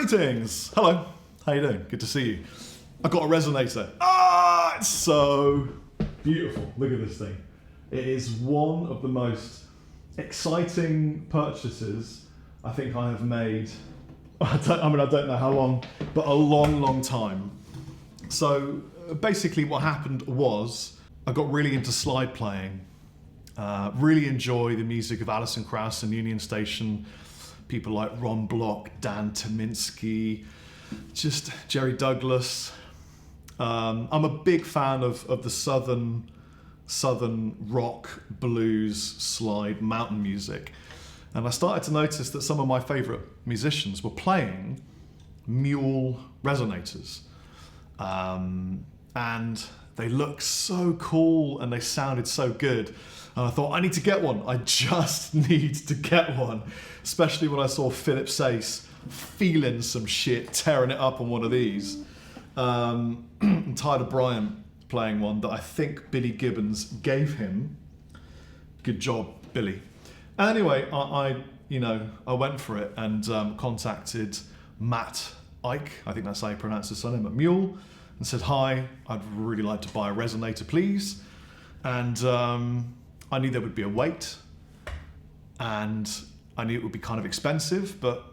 Greetings! Hello, how you doing? Good to see you. I got a Resonator. Ah, it's so beautiful. Look at this thing. It is one of the most exciting purchases I think I have made. I don't know how long, but a long time. So basically what happened was I got really into slide playing. Really enjoy the music of Alison Krauss and Union Station, people like Ron Block, Dan Tominski, just Jerry Douglas. I'm a big fan of the southern rock, blues, slide, mountain music. And I started to notice that some of my favourite musicians were playing mule resonators. And they looked so cool and they sounded so good. And I thought, I need to get one. I just need to get one. Especially when I saw Philip Sace feeling some shit, tearing it up on one of these. And Tyler Bryant playing one that I think Billy Gibbons gave him. Good job, Billy. Anyway, I went for it and contacted Matt Ike, I think that's how you pronounce his surname, at Mule, and said, hi, I'd really like to buy a Resonator, please. And I knew there would be a wait, and I knew it would be kind of expensive, but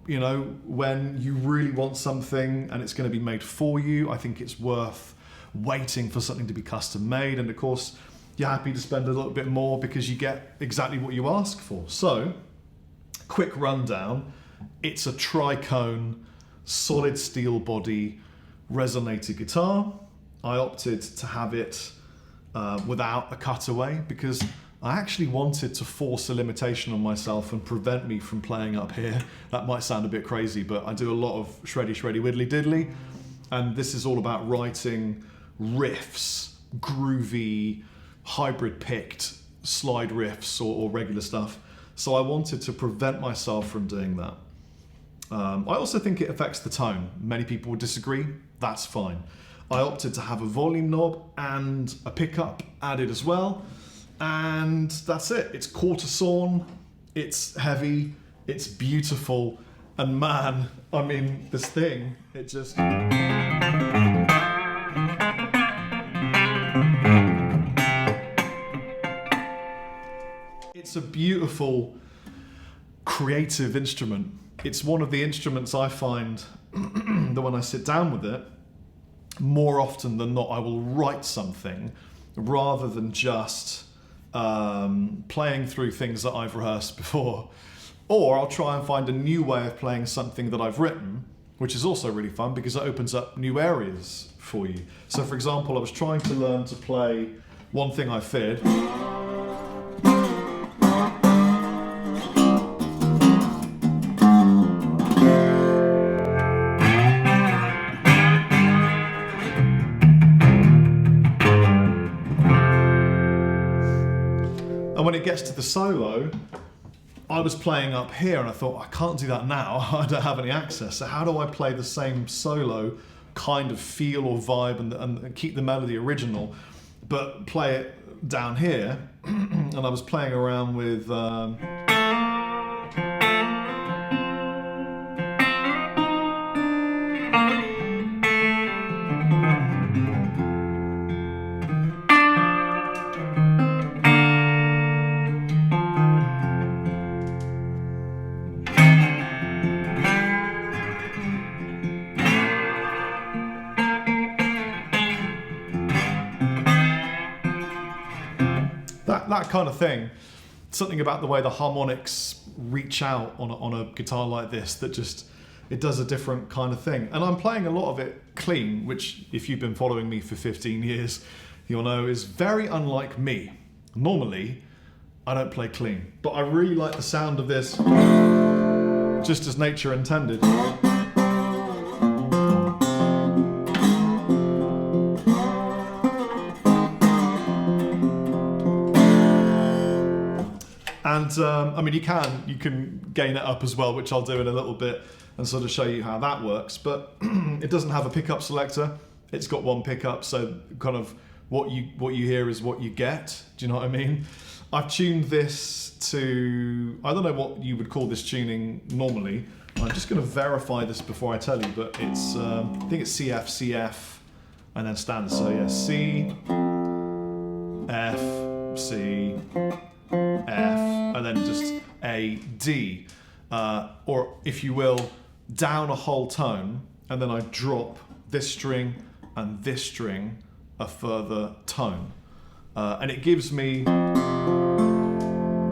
you know, when you really want something and it's going to be made for you, I think it's worth waiting for something to be custom made. And of course, you're happy to spend a little bit more because you get exactly what you ask for. So, quick rundown. It's a tricone, solid steel body Resonator guitar. I opted to have it without a cutaway because I actually wanted to force a limitation on myself and prevent me from playing up here. That might sound a bit crazy, but I do a lot of shreddy widdly diddly, and this is all about writing riffs, groovy, hybrid picked slide riffs or regular stuff. So I wanted to prevent myself from doing that. I also think it affects the tone. Many people would disagree, that's fine. I opted to have a volume knob and a pickup added as well. And that's it. It's quarter sawn, it's heavy, it's beautiful, and man, I mean, this thing, it just... It's a beautiful, creative instrument. It's one of the instruments I find that when I sit down with it, more often than not, I will write something rather than just playing through things that I've rehearsed before. Or I'll try and find a new way of playing something that I've written, which is also really fun because it opens up new areas for you. So for example, I was trying to learn to play One Thing I Feared. And when it gets to the solo, I was playing up here and I thought, I can't do that now, I don't have any access. So how do I play the same solo kind of feel or vibe and keep the melody original, but play it down here? And I was playing around with... that kind of thing. Something about the way the harmonics reach out on a guitar like this that just, it does a different kind of thing. And I'm playing a lot of it clean, which if you've been following me for 15 years, you'll know is very unlike me. Normally, I don't play clean, but I really like the sound of this, just as nature intended. And I mean, you can gain it up as well, which I'll do in a little bit and sort of show you how that works. But it doesn't have a pickup selector. It's got one pickup, so kind of what you hear is what you get. Do you know what I mean? I've tuned this to, I don't know what you would call this tuning normally. I'm just going to verify this before I tell you, but it's I think it's CF, CF, and then standard. So yeah, C, F, C, F, and then just A, D, or if you will, down a whole tone, and then I drop this string and this string a further tone, and it gives me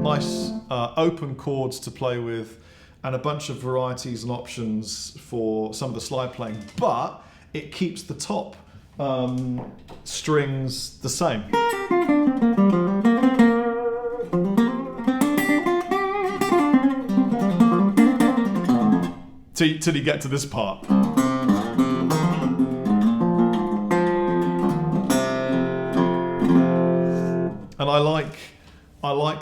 nice open chords to play with, and a bunch of varieties and options for some of the slide playing, but it keeps the top strings the same. Till you get to this part. And I like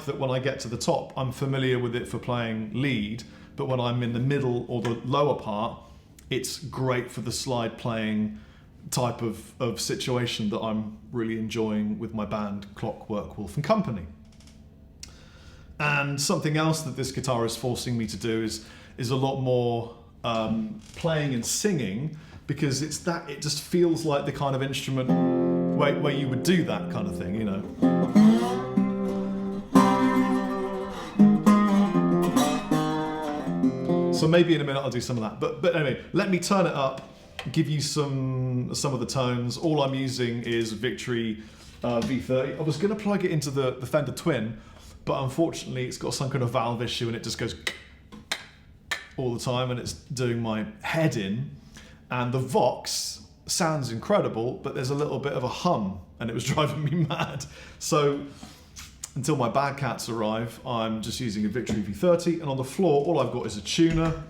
that when I get to the top, I'm familiar with it for playing lead, but when I'm in the middle or the lower part, it's great for the slide playing type of situation that I'm really enjoying with my band Clockwork Wolf and Company. And something else that this guitar is forcing me to do is a lot more playing and singing, because it just feels like the kind of instrument where you would do that kind of thing, you know. So maybe in a minute I'll do some of that. But anyway, let me turn it up, give you some of the tones. All I'm using is Victory V30. I was going to plug it into the Fender Twin, but unfortunately it's got some kind of valve issue and it just goes all the time, and it's doing my head in. And the Vox sounds incredible, but there's a little bit of a hum, and it was driving me mad. So until my BadCats arrive, I'm just using a Victory V30, and on the floor, all I've got is a tuner,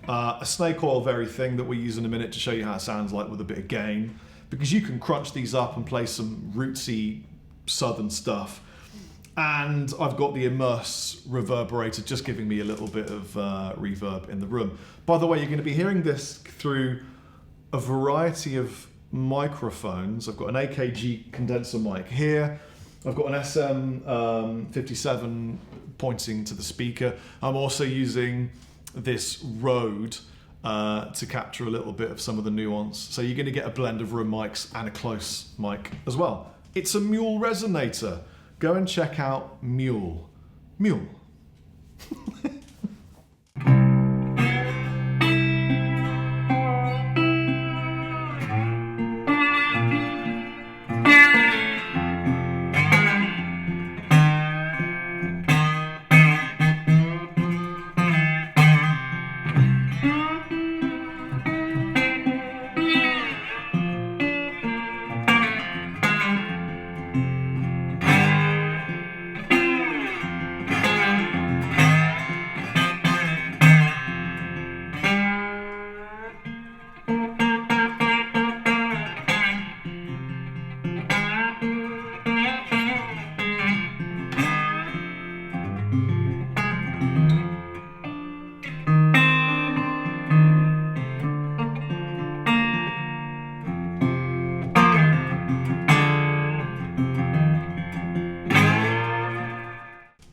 a snake oil very thing that we'll use in a minute to show you how it sounds like with a bit of gain, because you can crunch these up and play some rootsy southern stuff. And I've got the Immerse reverberator just giving me a little bit of reverb in the room. By the way, you're going to be hearing this through a variety of microphones. I've got an AKG condenser mic here. I've got an SM57 pointing to the speaker. I'm also using this Rode to capture a little bit of some of the nuance. So you're going to get a blend of room mics and a close mic as well. It's a Mooer Resonator. Go and check out Mooer. Mooer.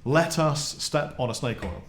Let us step on a snake oil.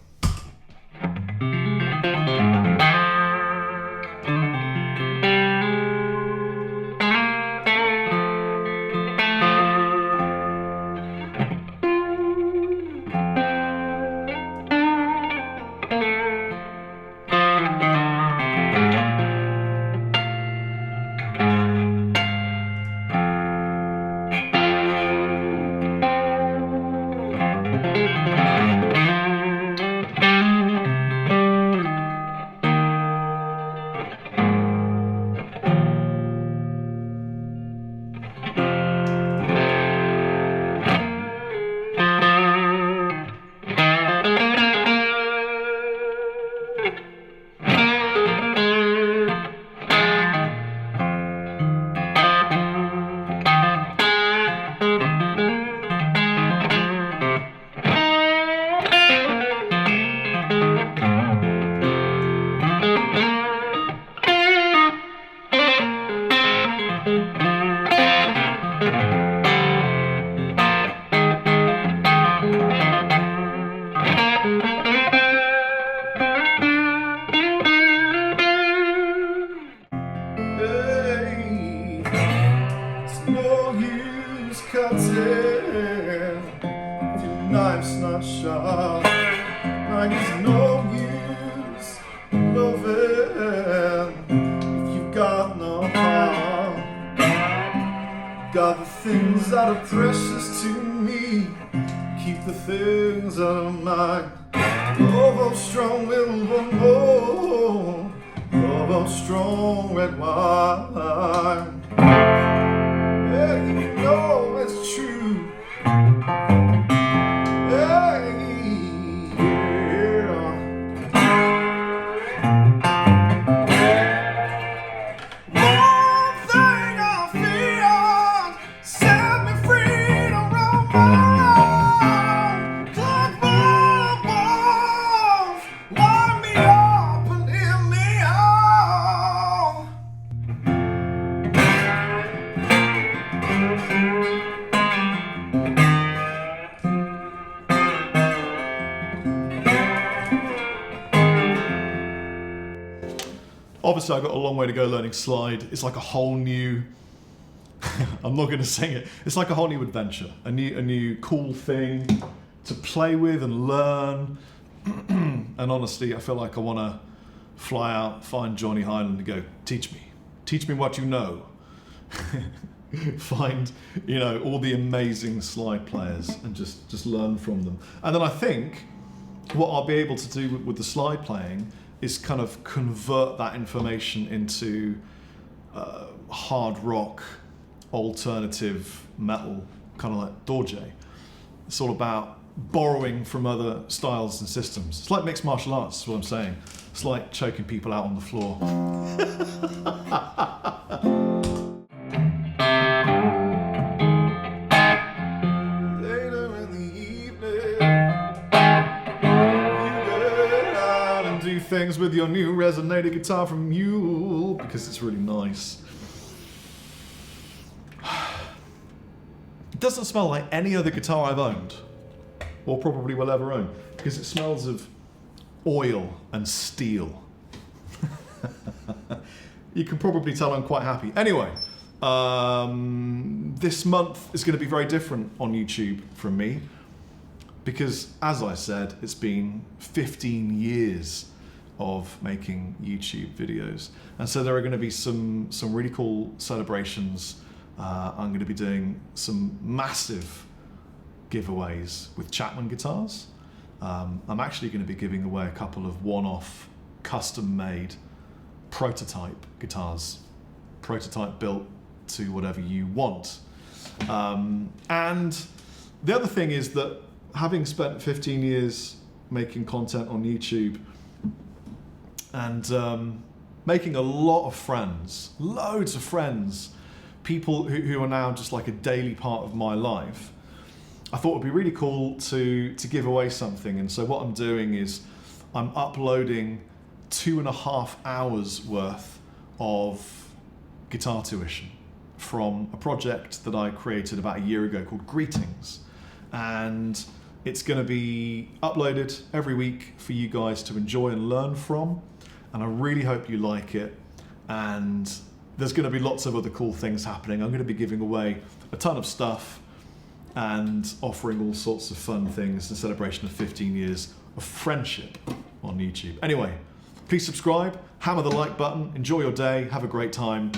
trying is no use loving if you've got no heart. Got the things that are precious to me, keep the things out of mine. Love of strong will one more, love of strong red wine. Yeah, you know it's true. Obviously, I've got a long way to go learning slide. It's like a whole new, I'm not going to sing it. It's like a whole new adventure, a new cool thing to play with and learn. And honestly, I feel like I want to fly out, find Johnny Highland and go, teach me what you know. Find, all the amazing slide players and just learn from them. And then I think what I'll be able to do with the slide playing is kind of convert that information into hard rock, alternative metal, kind of like Dorje. It's all about borrowing from other styles and systems. It's like mixed martial arts, is what I'm saying. It's like choking people out on the floor. Things with your new Resonator guitar from Mooer because it's really nice. It doesn't smell like any other guitar I've owned, or probably will ever own, because it smells of oil and steel. You can probably tell I'm quite happy. Anyway, this month is going to be very different on YouTube from me, because as I said, it's been 15 years of making YouTube videos. And so there are going to be some really cool celebrations. I'm going to be doing some massive giveaways with Chapman guitars. I'm actually going to be giving away a couple of one-off custom-made prototype guitars. Prototype built to whatever you want. And the other thing is that having spent 15 years making content on YouTube, and making a lot of friends, loads of friends, people who are now just like a daily part of my life, I thought it would be really cool to give away something. And so what I'm doing is I'm uploading 2.5 hours worth of guitar tuition from a project that I created about a year ago called Greetings. And it's going to be uploaded every week for you guys to enjoy and learn from. And I really hope you like it. And there's going to be lots of other cool things happening. I'm going to be giving away a ton of stuff and offering all sorts of fun things in celebration of 15 years of friendship on YouTube. Anyway, please subscribe, hammer the like button, enjoy your day, have a great time.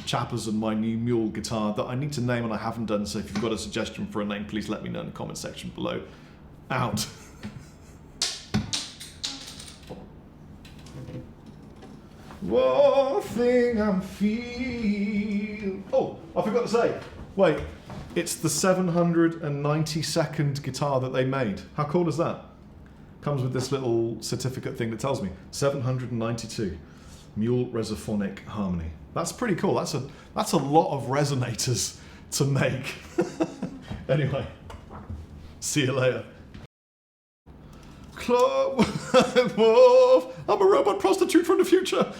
Chappers and my new Mooer guitar that I need to name and I haven't done, so if you've got a suggestion for a name, please let me know in the comment section below. Out. One thing I'm feeling. Oh, I forgot to say. Wait, it's the 792nd guitar that they made. How cool is that? Comes with this little certificate thing that tells me 792 Mooer Resophonic Harmony. That's pretty cool. That's a lot of resonators to make. Anyway, see you later. I'm a robot prostitute from the future.